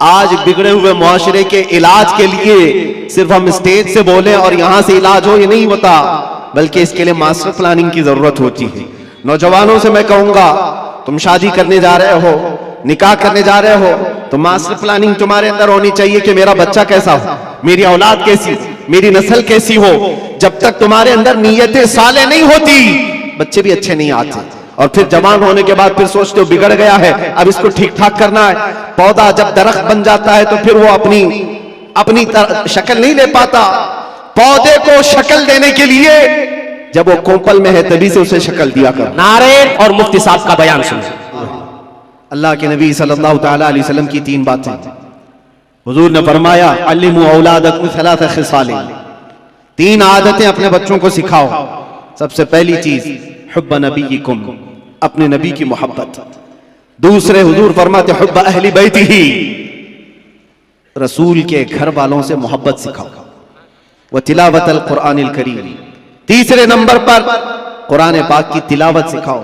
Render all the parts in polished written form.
आज बिगड़े हुए मुआशरे के इलाज के लिए सिर्फ हम स्टेज से बोलें और यहां से इलाज हो, ये नहीं होता, बल्कि इसके लिए मास्टर प्लानिंग की जरूरत होती है। नौजवानों से मैं कहूंगा, तुम शादी करने जा रहे हो, निकाह करने जा रहे हो, तो मास्टर प्लानिंग तुम्हारे अंदर होनी चाहिए कि मेरा बच्चा कैसा हो, मेरी औलाद कैसी, मेरी नस्ल कैसी हो। जब तक तुम्हारे अंदर नीयतें साले नहीं होती, बच्चे भी अच्छे नहीं आते। और फिर जवान होने के बाद फिर सोचते हो बिगड़ गया है, अब इसको ठीक ठाक करना है। पौधा जब दरख्त बन जाता है तो फिर वो अपनी शक्ल नहीं ले पाता। पौधे को शक्ल देने के लिए जब वो कोपल में है तभी से उसे शक्ल दिया कर। नारे और मुफ्ती साहब का बयान सुनिए। अल्लाह के नबी सल्लल्लाहु तआला अलैहि वसल्लम की 3 बातें। हुजूर ने फरमाया, अल्लिमू औलादकुम सलासा खिसालिन, 3 आदतें अपने बच्चों को सिखाओ। सबसे पहली चीज हुब्ब नबीकुम, अपने नबी की मोहब्बत। दूसरे हुजूर फरमाते हुब्ब अहली बैतिही, रसूल के घर वालों से मोहब्बत सिखाओ। व तिलावतल कुरानिल करीम, तीसरे नंबर पर कुरान पाक की तिलावत सिखाओ।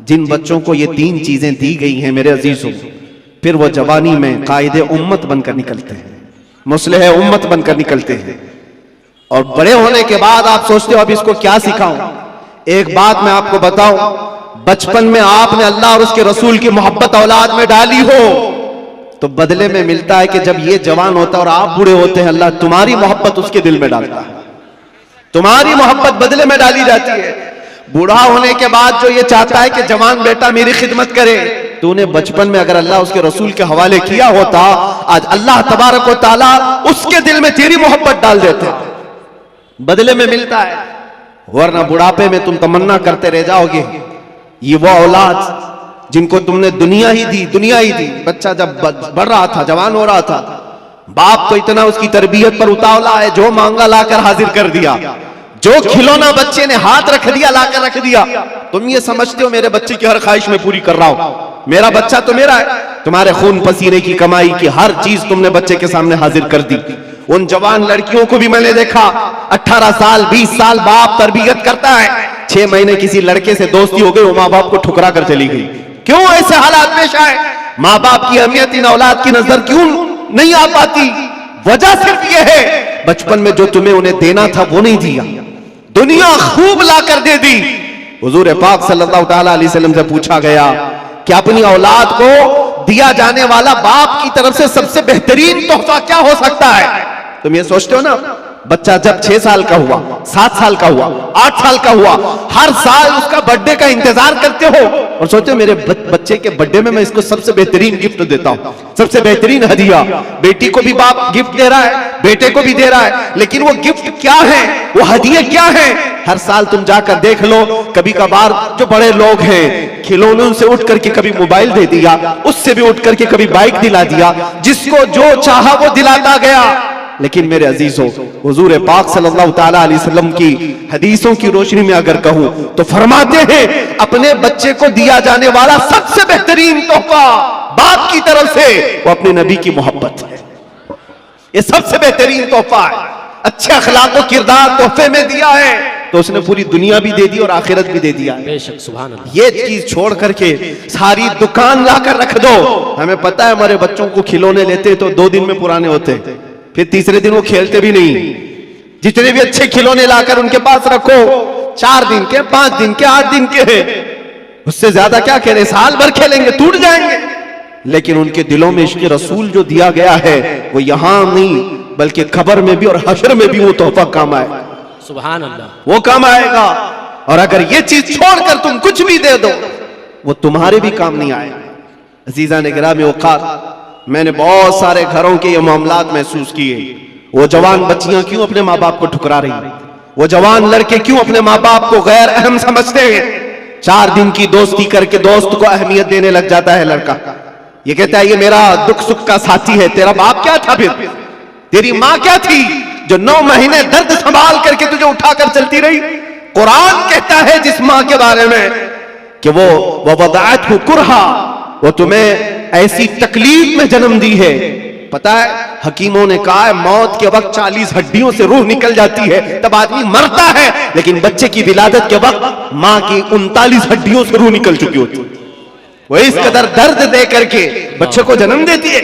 जिन बच्चों को ये 3 चीजें दी गई हैं मेरे अजीजों, फिर वो जवानी में कायदे उम्मत बनकर निकलते हैं, मुस्लिह उम्मत बनकर निकलते हैं। और बड़े होने के बाद आप सोचते हो अब इसको क्या सिखाऊं। एक बात मैं आपको बताऊं, बचपन में आपने अल्लाह और उसके रसूल की मोहब्बत औलाद में डाली हो तो बदले में मिलता है कि जब ये जवान होता है और आप बूढ़े होते हैं, अल्लाह तुम्हारी मोहब्बत उसके दिल में डालता है, तुम्हारी मोहब्बत बदले में डाली जाती है। बूढ़ा होने के बाद जो ये चाहता है कि जवान बेटा मेरी खिदमत करे, तो उन्हें बचपन में अगर अल्लाह उसके रसूल के हवाले किया होता, आज अल्लाह तबारक व तआला उसके दिल में तेरी मोहब्बत डाल देता, बदले में मिलता है। वरना बुढ़ापे में तुम तमन्ना करते रह जाओगे। ये वो औलाद जिनको तुमने दुनिया ही दी। बच्चा जब बढ़ रहा था, जवान हो रहा था, बाप तो इतना उसकी तरबियत पर उतावला है, जो मांगा लाकर हाजिर कर दिया, जो खिलौना बच्चे ने हाथ रख दिया लाकर रख दिया। तुम ये समझते हो मेरे बच्चे की हर ख्वाहिश में पूरी कर रहा हूं, मेरा बच्चा तो मेरा है। तुम्हारे खून पसीने की कमाई की हर चीज तुमने बच्चे के सामने हाजिर कर दी। उन जवान लड़कियों को भी मैंने देखा, 18 साल 20 साल बाप तरबियत करता है, 6 महीने किसी लड़के से दोस्ती हो गई, वो माँ बाप को ठुकरा कर चली गई। क्यों ऐसे हालात पेश आए? माँ बाप की अहमियत इन औलाद की नजर क्यों नहीं आ पाती? वजह सिर्फ यह है, बचपन में जो तुम्हें उन्हें देना था वो नहीं दिया, दुनिया खूब लाकर दे दी। हुजूर पाक सल्लल्लाहु तआला अलैहि वसल्लम से पूछा गया कि अपनी औलाद को दिया जाने वाला बाप की तरफ से सबसे बेहतरीन तोहफा क्या हो सकता है? तुम ये सोचते हो ना, बच्चा जब 6 साल का हुआ, 7 साल का हुआ, 8 साल का हुआ, हर साल उसका बर्थडे का इंतजार करते हो और सोचते हो मेरे बच्चे के बर्थडे में मैं इसको सबसे बेहतरीन गिफ्ट देता हूं, सबसे बेहतरीन हदिया। बेटी को भी बाप गिफ्ट दे रहा है, बेटे को भी दे रहा है, लेकिन वो गिफ्ट क्या है, वो हदिये क्या है? हर साल तुम जाकर देख लो, कभी कभार जो बड़े लोग हैं खिलौनों से उठ करके कभी मोबाइल दे दिया, उससे भी उठ करके कभी बाइक दिला दिया, जिसको जो चाहा वो दिलाता गया। लेकिन मेरे अजीजों, हुजूर पाक सल्लल्लाहु तआला अलैहि वसल्लम की हदीसों की रोशनी में अगर कहूं तो फरमाते हैं अपने बच्चे को दिया जाने वाला सबसे बेहतरीन तोहफा बाप की तरफ से वो अपने नबी की मोहब्बत है। ये सबसे बेहतरीन तोहफा है। अच्छे अखलाक और किरदार तोहफे में दिया है तो उसने पूरी दुनिया भी दे दी और आखिरत भी दे दिया है। बेशक, सुभान अल्लाह। ये चीज छोड़ करके सारी दुकान लाकर रख दो। हमें पता है हमारे बच्चों को खिलौने लेते तो 2 दिन में पुराने होते, फिर तीसरे दिन वो खेलते भी नहीं। जितने भी अच्छे खिलौने लाकर उनके पास रखो, 4 दिन के, 5 दिन के, 8 दिन के, उससे ज्यादा क्या खेलें, साल भर खेलेंगे, टूट जाएंगे। लेकिन उनके दिलों में इश्क़ रसूल जो दिया गया है वो यहां नहीं बल्कि खबर में भी और हशर में भी वो तोहफा काम आएगा। सुभान अल्लाह, वो काम आएगा। और अगर ये चीज छोड़कर तुम कुछ भी दे दो वो तुम्हारे भी काम नहीं आएगा। अजीजा ने गिरामी औकात, मैंने बहुत सारे घरों के ये मामलात महसूस किए। वो जवान बच्चियां क्यों अपने माँ बाप को ठुकरा रही हैं? वो जवान लड़के क्यों अपने माँ बाप को गैर अहम समझते हैं? 4 दिन की दोस्ती करके दोस्त को अहमियत देने लग जाता है लड़का। ये कहता है ये मेरा दुख सुख का साथी है। तेरा बाप क्या था? फिर तेरी माँ क्या थी जो 9 महीने दर्द संभाल करके तुझे उठाकर चलती रही? कुरान कहता है जिस माँ के बारे में कि वो वदाअतहु कुरहा, वो तुम्हें ऐसी तकलीफ में जन्म दी है। पता है हकीमों ने कहा है मौत के वक्त 40 हड्डियों से रूह निकल जाती है तब आदमी मरता है, लेकिन बच्चे की विलादत के वक्त माँ की 39 हड्डियों से रूह निकल चुकी होती है। वो इस कदर दर्द दे करके बच्चे को जन्म देती है।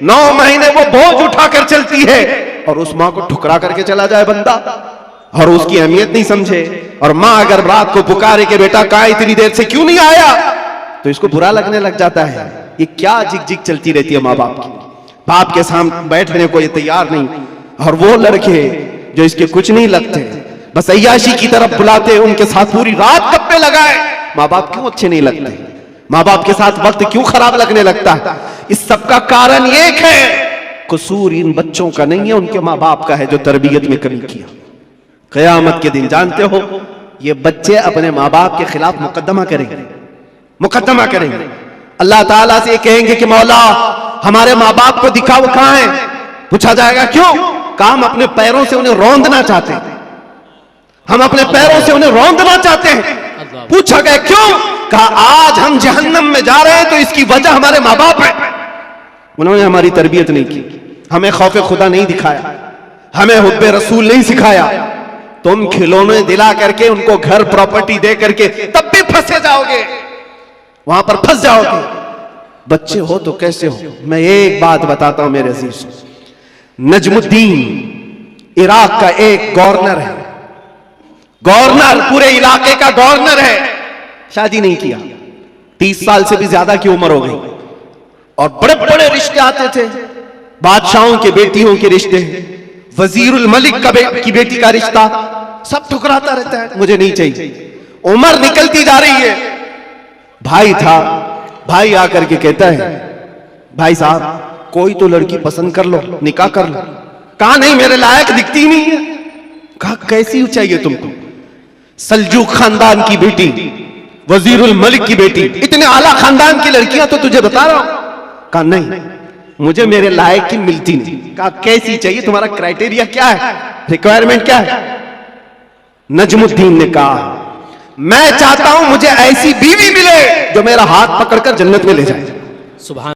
9 महीने वो बोझ उठाकर चलती है और उस मां को ठुकरा करके चला जाए बंदा और उसकी अहमियत नहीं समझे। और मां अगर रात को पुकारे कि बेटा कहां इतनी देर से क्यों नहीं आया, तो इसको बुरा लगने लग जाता है। ये क्या जिग चलती रहती है माँ बाप की। बाप के सामने बैठने को ये तैयार नहीं, और वो लड़के जो इसके कुछ नहीं लगते, बस अय्याशी की तरफ बुलाते, उनके साथ पूरी रात गप्पे लगाए। माँ बाप क्यों अच्छे नहीं लगते? माँ बाप के साथ वक्त क्यों खराब लगने लगता है? इस सब का कारण एक है, कसूर इन बच्चों का नहीं है, उनके माँ बाप का है जो तरबियत में कमी किया। क़यामत के दिन जानते हो ये बच्चे अपने माँ बाप के खिलाफ मुकदमा करेंगे, मुकदमा करेंगे। अल्लाह ताला से कहेंगे कि मौला हमारे माँ बाप को दिखाओ कहां है। पूछा जाएगा क्यों? कहा हम अपने पैरों से उन्हें रौंदना चाहते हैं, हम अपने पैरों से उन्हें रौंदना चाहते हैं। पूछा गया क्यों? कहा आज हम जहन्नम में जा रहे हैं तो इसकी वजह हमारे माँ बाप है। उन्होंने हमारी तरबियत नहीं की, हमें खौफ खुदा नहीं दिखाया, हमें हुब्बे रसूल नहीं सिखाया। तुम खिलौने दिला करके उनको घर प्रॉपर्टी दे करके तब भी फंसे जाओगे, वहां पर फंस जाओगे। बच्चे हो तो कैसे हो? मैं एक बात बताता हूं मेरे अजीज, नजमुद्दीन इराक का एक गवर्नर है, गवर्नर पूरे इलाके का गवर्नर है, शादी नहीं किया, 30 साल से भी ज्यादा की उम्र हो गई, और बड़े बड़े रिश्ते आते थे, बादशाहों के बेटियों के रिश्ते, वजीरुल मलिक की बेटी का रिश्ता, सब ठुकराता रहता है, मुझे नहीं चाहिए। उम्र निकलती जा रही है, भाई था, भाई आकर के कहता है भाई साहब कोई तो लड़की पसंद कर लो, निकाह कर लो। कहा नहीं मेरे लायक दिखती नहीं है। कहा कैसी चाहिए तुमको? सल्जूक खानदान की बेटी, वजीरुल मलिक की बेटी, इतने आला खानदान की लड़कियां तो तुझे बता रहा हूं। कहा नहीं मुझे मेरे लायक की मिलती नहीं। कहा कैसी चाहिए, तुम्हारा क्राइटेरिया क्या है, रिक्वायरमेंट क्या है? नजमुद्दीन ने कहा मैं चाहता हूं मुझे ऐसी बीवी मिले जो मेरा हाथ पकड़कर जन्नत में ले जाए। सुभान